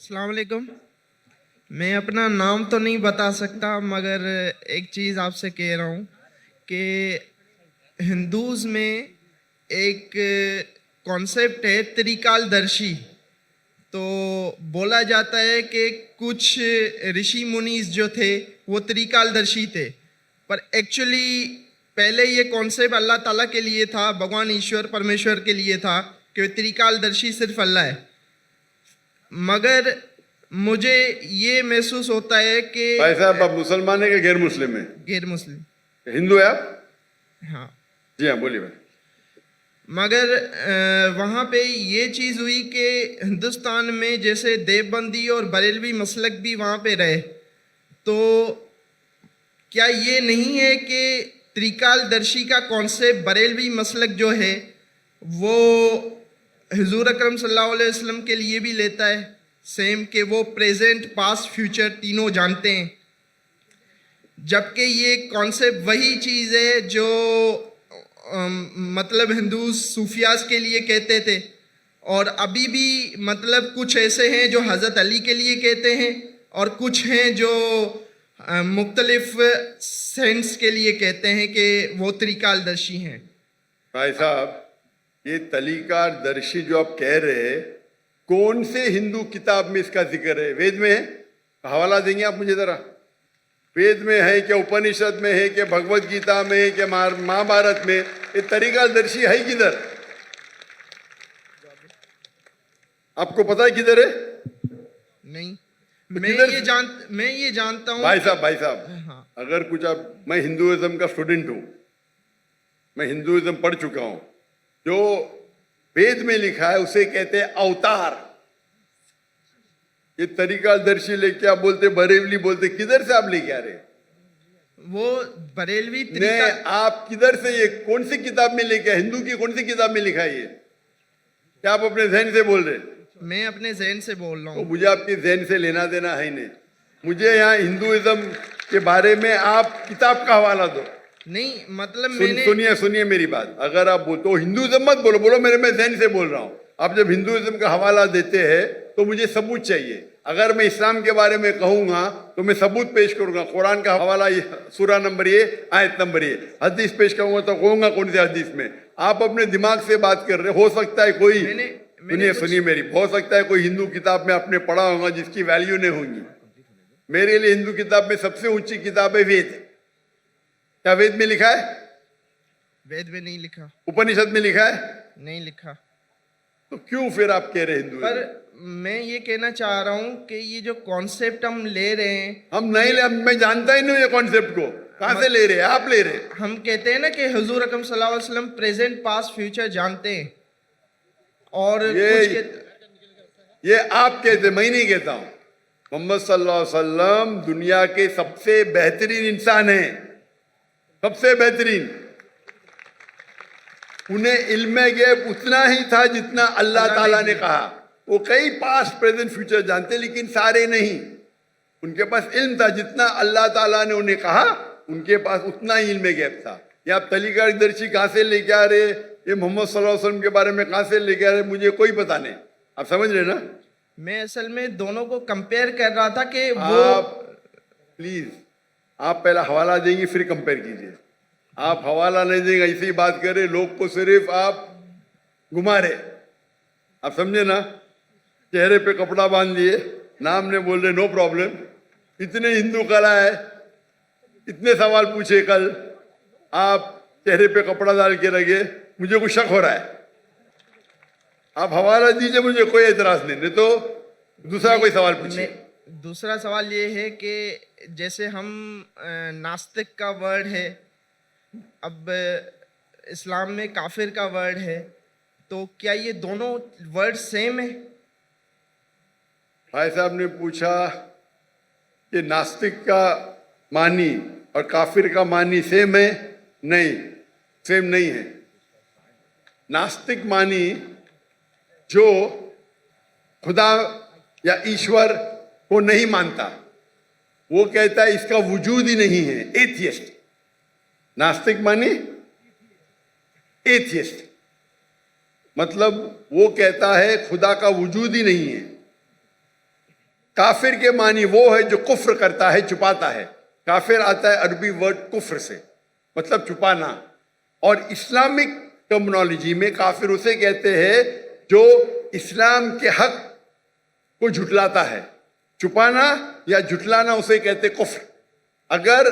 अस्सलाम वालेकुम। मैं अपना नाम तो नहीं बता सकता, मगर एक चीज़ आपसे कह रहा हूँ कि हिंदूज़ में एक कॉन्सेप्ट है त्रिकाल दर्शी। तो बोला जाता है कि कुछ ऋषि मुनीस जो थे वो त्रिकाल दर्शी थे, पर एक्चुअली पहले ये कॉन्सेप्ट अल्लाह ताला के लिए था, भगवान ईश्वर परमेश्वर के लिए था कि त्रिकाल दर्शी सिर्फ अल्लाह है। मगर मुझे ये महसूस होता है कि भाई साहब, आप मुसलमान है कि गैर मुस्लिम है? गैर मुस्लिम। हिंदू है आप? हाँ। जी हाँ, बोलिए भाई। मगर वहाँ पे ये चीज़ हुई कि हिंदुस्तान में जैसे देवबंदी और बरेलवी मसलक भी वहाँ पे रहे, तो क्या ये नहीं है कि त्रिकालदर्शी का कॉन्सेप्ट बरेलवी मसलक जो है वो हुजूर अकरम सल्लल्लाहु अलैहि वसल्लम के लिए भी लेता है, सेम कि वो प्रेजेंट पास्ट फ्यूचर तीनों जानते हैं, जबकि ये कॉन्सेप्ट वही चीज़ है जो मतलब हिंदू सूफियाज के लिए कहते थे, और अभी भी मतलब कुछ ऐसे हैं जो हज़रत अली के लिए कहते हैं और कुछ हैं जो मुख्तलिफ सेंस के लिए कहते हैं कि वो त्रिकालदर्शी हैं। भाई साहब, ये तलीकार दर्शी जो आप कह रहे हैं, कौन से हिंदू किताब में इसका जिक्र है? वेद में है? हवाला देंगे आप मुझे जरा? वेद में है क्या, उपनिषद में है क्या, भगवत गीता में है क्या, महाभारत में? ये तरीकाल दर्शी है किधर? आपको पता है किधर है? नहीं, तो मैं ये जानता हूँ। भाई साहब, हाँ। अगर कुछ आप, मैं हिंदुइज्म का स्टूडेंट हूं, मैं हिंदुइज्म पढ़ चुका हूं। जो वेद में लिखा है उसे कहते हैं अवतार। ये तरीकादर्शी लेके आप बोलते बरेलवी बोलते, किधर से आप लेके आ रहे? वो बरेलवी आप किधर से, ये कौन सी किताब में लेके, हिंदू की कौन सी किताब में लिखा है ये? क्या आप अपने जहन से बोल रहे? मैं अपने जहन से बोल रहा हूँ। तो मुझे आपके जहन से लेना देना है नहीं। मुझे यहाँ हिंदुइज्म के बारे में आप किताब का हवाला दो। नहीं मतलब सुनिए मेरी बात। अगर आप तो हिंदुइज्म मत बोलो, बोलो मेरे मैं जहन से बोल रहा हूँ। आप जब हिंदुइज्म का हवाला देते हैं तो मुझे सबूत चाहिए। अगर मैं इस्लाम के बारे में कहूंगा तो मैं सबूत पेश करूंगा। कुरान का हवाला सूरा नंबर ये, आयत नंबर ये। हदीस पेश करूंगा तो कहूंगा कौन सी हदीस में। आप अपने दिमाग से बात कर रहे हो सकता है कोई, सुनिए मेरी, हो सकता है कोई हिंदू किताब में आपने पढ़ा होगा जिसकी वैल्यू नहीं होगी। मेरे लिए हिंदू किताब में सबसे ऊंची किताब है वेद। क्या वेद में लिखा है? वेद में नहीं लिखा। उपनिषद में लिखा है? नहीं लिखा। तो क्यों फिर आप कह रहे हिंदू? पर मैं ये कहना चाह रहा हूँ कि ये जो कॉन्सेप्ट हम ले रहे हैं, हम नहीं ले, मैं जानता ही नहीं ये कॉन्सेप्ट को। कहां से ले रहे हैं आप? ले रहे हम कहते हैं ना कि हुजूर अकरम सल्लल्लाहु अलैहि वसल्लम प्रेजेंट पास्ट फ्यूचर जानते हैं, और ये आप कहते, मैं नहीं कहता हूं। मोहम्मद सल्लल्लाहु अलैहि वसल्लम दुनिया के सबसे बेहतरीन इंसान है, सबसे बेहतरीन। उन्हें इल्म गैब उतना ही था जितना अल्लाह ताला ने कहा। वो कई पास्ट प्रेजेंट फ्यूचर जानते, लेकिन सारे नहीं। उनके पास इल्म था जितना अल्लाह ताला ने उन्हें कहा, उनके पास उतना ही इल्म गैब था। ये आप तरीकादर्शी कहां से लेके आ रहे? ये मोहम्मद सल्लल्लाहु अलैहि वसल्लम के बारे में कहां से लेके आ रहे? मुझे कोई पता नहीं। आप समझ रहे ना? मैं असल में दोनों को कंपेयर कर रहा था कि वो प्लीज आप पहला हवाला देंगे फिर कंपेयर कीजिए। आप हवाला नहीं देंगे, ऐसी बात करे, लोग को सिर्फ आप घुमा रहे। आप समझे ना? चेहरे पे कपड़ा बांध लिए, नाम ने बोल रहे नो प्रॉब्लम। इतने हिंदू कला है, इतने सवाल पूछे कल, आप चेहरे पे कपड़ा डाल के रखे। मुझे कुछ शक हो रहा है। आप हवाला दीजिए, मुझे कोई एतराज नहीं तो दूसरा कोई सवाल पूछिए। दूसरा सवाल ये है कि जैसे हम नास्तिक का वर्ड है, अब इस्लाम में काफिर का वर्ड है, तो क्या ये दोनों वर्ड सेम है? भाई साहब ने पूछा कि नास्तिक का मानी और काफिर का मानी सेम है? नहीं, सेम नहीं है। नास्तिक मानी जो खुदा या ईश्वर को नहीं मानता, वो कहता है इसका वजूद ही नहीं है, एथियस्ट। नास्तिक माने एथियस्ट, मतलब वो कहता है खुदा का वजूद ही नहीं है। काफिर के मानी वो है जो कुफ्र करता है, छुपाता है। काफिर आता है अरबी वर्ड कुफ्र से, मतलब छुपाना। और इस्लामिक टर्मिनोलॉजी में काफिर उसे कहते हैं जो इस्लाम के हक को झुटलाता है। छुपाना या झुटलाना उसे कहते कुफ्र। अगर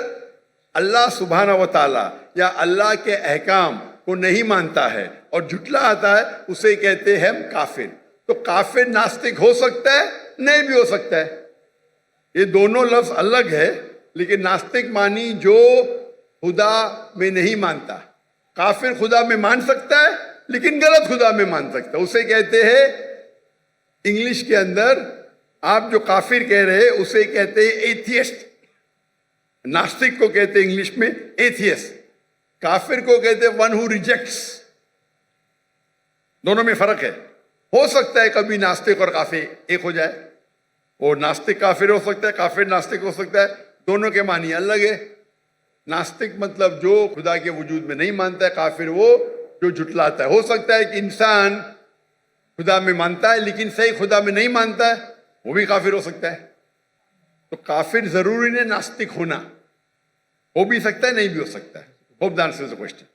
अल्लाह सुब्हाना व ताला या अल्लाह के अहकाम को नहीं मानता है और झुटला आता है, उसे कहते हैं हम काफिर। तो काफिर नास्तिक हो सकता है, नहीं भी हो सकता है। ये दोनों लफ्ज अलग है, लेकिन नास्तिक मानी जो खुदा में नहीं मानता। काफिर खुदा में मान सकता है लेकिन गलत खुदा में मान सकता है, उसे कहते हैं इंग्लिश के अंदर आप जो काफिर कह रहे हैं उसे कहते हैं एथियस्ट। नास्तिक को कहते हैं इंग्लिश में एथियस्ट, काफिर को कहते हैं वन हु रिजेक्ट्स। दोनों में फर्क है। हो सकता है कभी नास्तिक और काफिर एक हो जाए, वो नास्तिक काफिर हो सकता है, काफिर नास्तिक हो सकता है, दोनों के मानी अलग है। नास्तिक मतलब जो खुदा के वजूद में नहीं मानता है, काफिर वो जो झुटलाता है। हो सकता है कि इंसान खुदा में मानता है लेकिन सही खुदा में नहीं मानता है, वो भी काफिर हो सकता है। तो काफिर जरूरी नहीं नास्तिक होना, हो भी सकता है, नहीं भी हो सकता है। Hope the answer is the question.